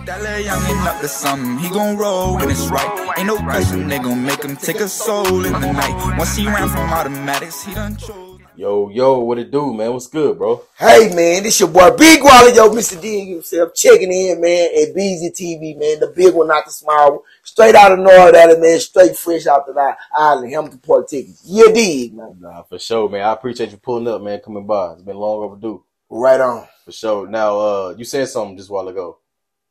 That little youngin' up to something, he gon' roll when it's right. Ain't no question, they gon' make him take a soul in the night. Once he ran from automatics, he done chose. Yo, what it do, man? What's good, bro? Hey, man, this your boy Big Guala, yo, Mr. D himself, checking in, man, at Beezy TV, man, the big one, not the small one. Straight out of North Island, man, straight fresh out of the island, Hamilton Port tickets. You dig, man? Nah, for sure, man. I appreciate you pulling up, man, coming by. It's been long overdue. Right on. For sure. Now, you said something just a while ago.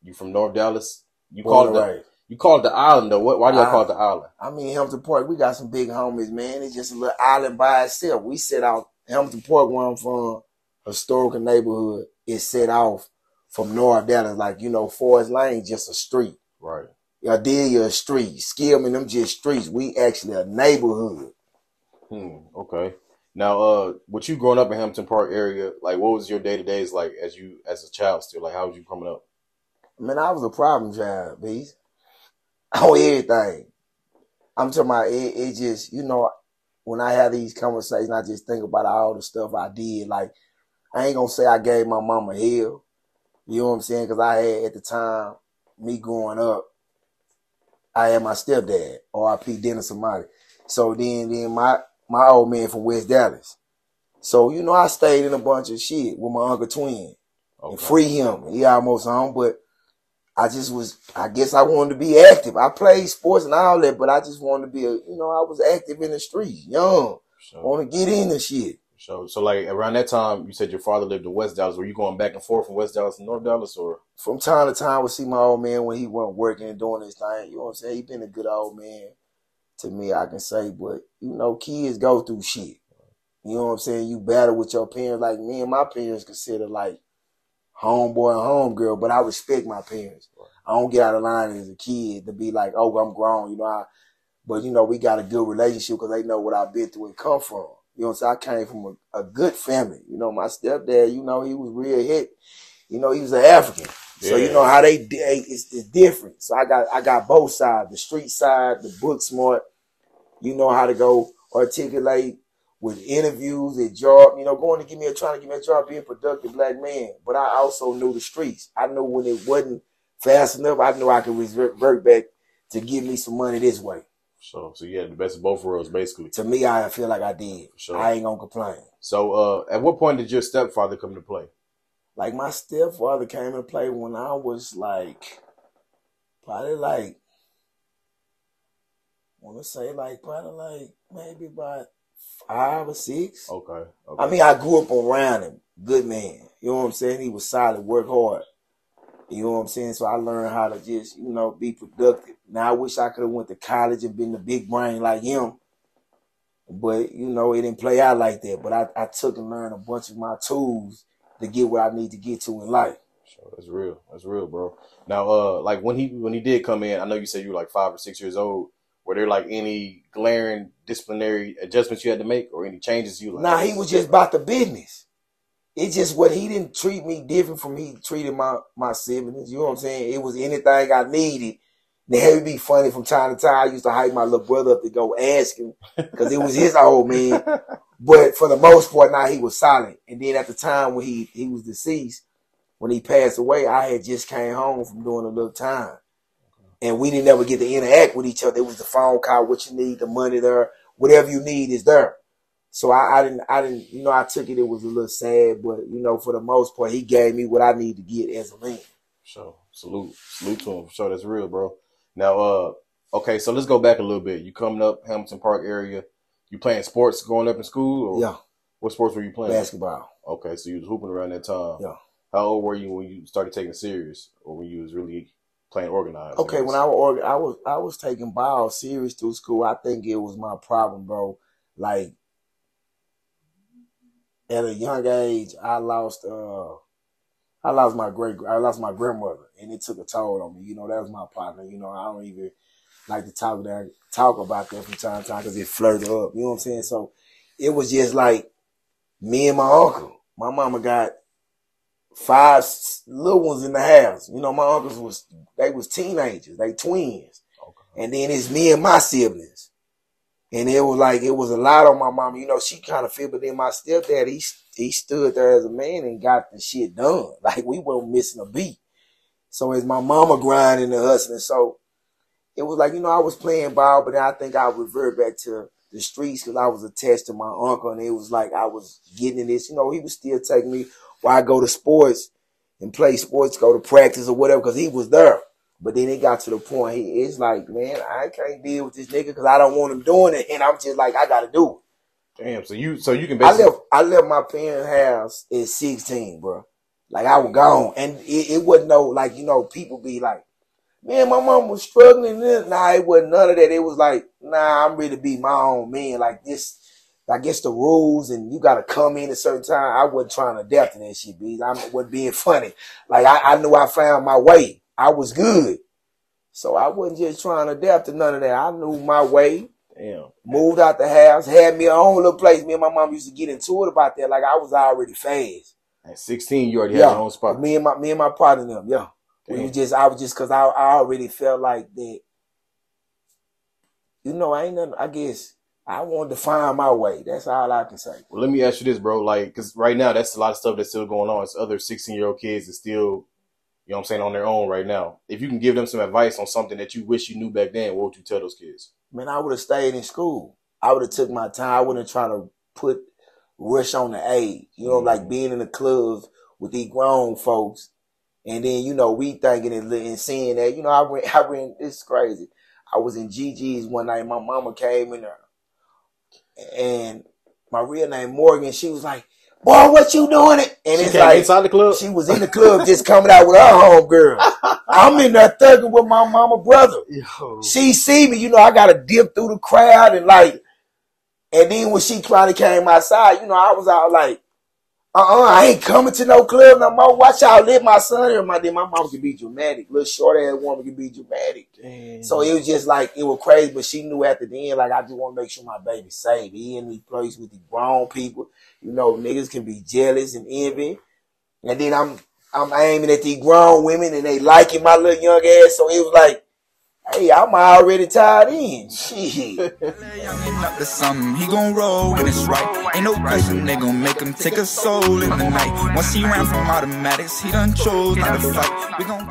You from North Dallas? You Born called it right. You call it the island, though. Why do y'all call it the island? I mean, Hamilton Park, we got some big homies, man. It's just a little island by itself. We set out, Hamilton Park, where I'm from, historical neighborhood, is set off from North Dallas. Like, you know, Forest Lane, just a street. Right. Adelia, a street. Skillman, them just streets. We actually a neighborhood. Okay. Now, with you growing up in Hampton Park area, like, what was your day-to-days like as a child still? Like, how was you coming up? Man, I was a problem child, Beezy. On everything. I'm talking about it just, you know, when I have these conversations, I just think about all the stuff I did. Like, I ain't gonna say I gave my mama hell. You know what I'm saying? Because I had, at the time, me growing up, I had my stepdad, R.I.P. Dennis Amati. So then my old man from West Dallas. So, you know, I stayed in a bunch of shit with my Uncle Twin. Okay. And free him. He almost home, but I guess I wanted to be active. I played sports and all that, but I just wanted to be I was active in the streets, young. Sure. Want to get in the shit. So like around that time, you said your father lived in West Dallas. Were you going back and forth from West Dallas to North Dallas, or? From time to time, I would see my old man when he wasn't working and doing his thing. You know what I'm saying? He been a good old man to me, I can say. But, you know, kids go through shit. You know what I'm saying? You battle with your parents. Like me and my parents consider like homeboy and homegirl, but I respect my parents. I don't get out of line as a kid to be like, oh, I'm grown, you know. But, you know, we got a good relationship because they know what I've been through and come from. You know what I'm saying? I came from a good family. You know, my stepdad, you know, he was real hit. You know, he was an African. Yeah. So, you know, how it's different. So I got both sides, the street side, the book smart. You know how to go articulate with interviews and job, you know, trying to give me a job, being a productive black man. But I also knew the streets. I knew when it wasn't fast enough, I knew I could revert back to give me some money this way. So you had the best of both worlds, basically. To me, I feel like I did. Sure. I ain't gonna complain. So at what point did your stepfather come to play? Like, my stepfather came into play when I was probably maybe about 5 or 6. Okay. I mean, I grew up around him. Good man. You know what I'm saying? He was solid, work hard. You know what I'm saying? So I learned how to just, you know, be productive. Now, I wish I could have went to college and been the big brain like him. But, you know, it didn't play out like that. But I took and learned a bunch of my tools to get where I need to get to in life. Sure, that's real. That's real, bro. Now, like when he did come in, I know you said you were like 5 or 6 years old. Were there like any glaring disciplinary adjustments you had to make or any changes you like? Nah, he was just about the business. It's just what he didn't treat me different from he treated my siblings. You know what I'm saying? It was anything I needed. They had to be funny from time to time. I used to hype my little brother up to go ask him because it was his old man. But for the most part, now he was solid. And then at the time when he was deceased, when he passed away, I had just came home from doing a little time. And we didn't ever get to interact with each other. It was the phone call, what you need, the money there, whatever you need is there. So I didn't, you know, I took it was a little sad, but, you know, for the most part, he gave me what I need to get as a man. Sure. Salute to him. Sure, that's real, bro. Now, okay, so let's go back a little bit. You coming up Hamilton Park area, you playing sports growing up in school? Or yeah. What sports were you playing? Basketball. Okay, so you was hooping around that time. Yeah. How old were you when you started taking it serious, or when you was really playing organized? Okay, when I was taking ball serious through school, I think it was my problem, bro. Like, at a young age, I lost my grandmother, and it took a toll on me. You know, that was my partner. You know, I don't even like to talk about that from time to time because it flirted up. You know what I'm saying? So it was just like me and my uncle. My mama got 5 little ones in the house. You know, my uncles was teenagers, they twins. Okay. And then it's me and my siblings. And it was a lot on my mama. You know, she kind of feel, but then my stepdad, he stood there as a man and got the shit done. Like, we weren't missing a beat. So it's my mama grinding and hustling. So it was like, I was playing ball, but then I think I revert back to the streets because I was attached to my uncle, and it was like I was getting this. He was still taking me while I go to sports and play sports, go to practice or whatever, because he was there. But then it got to the point, it's like, man, I can't deal with this nigga because I don't want him doing it, and I'm just like, I got to do it. Damn, so you can basically... I left my parents' house at 16, bro. Like, I was gone. And it wasn't no, like, people be like, man, my mom was struggling. Nah, it wasn't none of that. It was like, nah, I'm ready to be my own man. Like, this, I guess the rules, and you got to come in at a certain time. I wasn't trying to adapt to that shit, B. I wasn't being funny. Like, I knew I found my way. I was good. So I wasn't just trying to adapt to none of that. I knew my way. Damn. Moved out the house, had me a own little place. Me and my mom used to get into it about that. Like, I was already fast. At 16, you already had your own spot. Me and my partner them, yeah. I was just because I already felt like that. I guess I wanted to find my way. That's all I can say. Well, let me ask you this, bro. Like, because right now, that's a lot of stuff that's still going on. It's other 16-year-old kids that still, on their own right now. If you can give them some advice on something that you wish you knew back then, what would you tell those kids? Man, I would have stayed in school. I would have took my time. I wouldn't try to rush on the age. Like being in the clubs with these grown folks. And then, we thinking and seeing that, I ran, it's crazy. I was in GG's one night. My mama came in there. And my real name, Morgan, she was like, boy, what you doing it? And she it's came like, inside the club? She was in the club just coming out with her homegirl. I'm in there thugging with my mama brother. Yo. She see me, I got to dip through the crowd and then when she finally came outside, I was out like, I ain't coming to no club no more. Watch y'all live my son here. Then my mom could be dramatic. Little short ass woman could be dramatic. Damn. So it was just like, it was crazy, but she knew at the end, like, I just want to make sure my baby's safe. He in these places with these grown people. Niggas can be jealous and envy. And then I'm aiming at these grown women and they liking my little young ass. So it was like, hey, I'm already tied in. Shit. Up to something, he gon' roll when it's right. Ain't no question they gon' make him take a soul in the night. Once he ran from automatics, he done chose not to fight. We gon'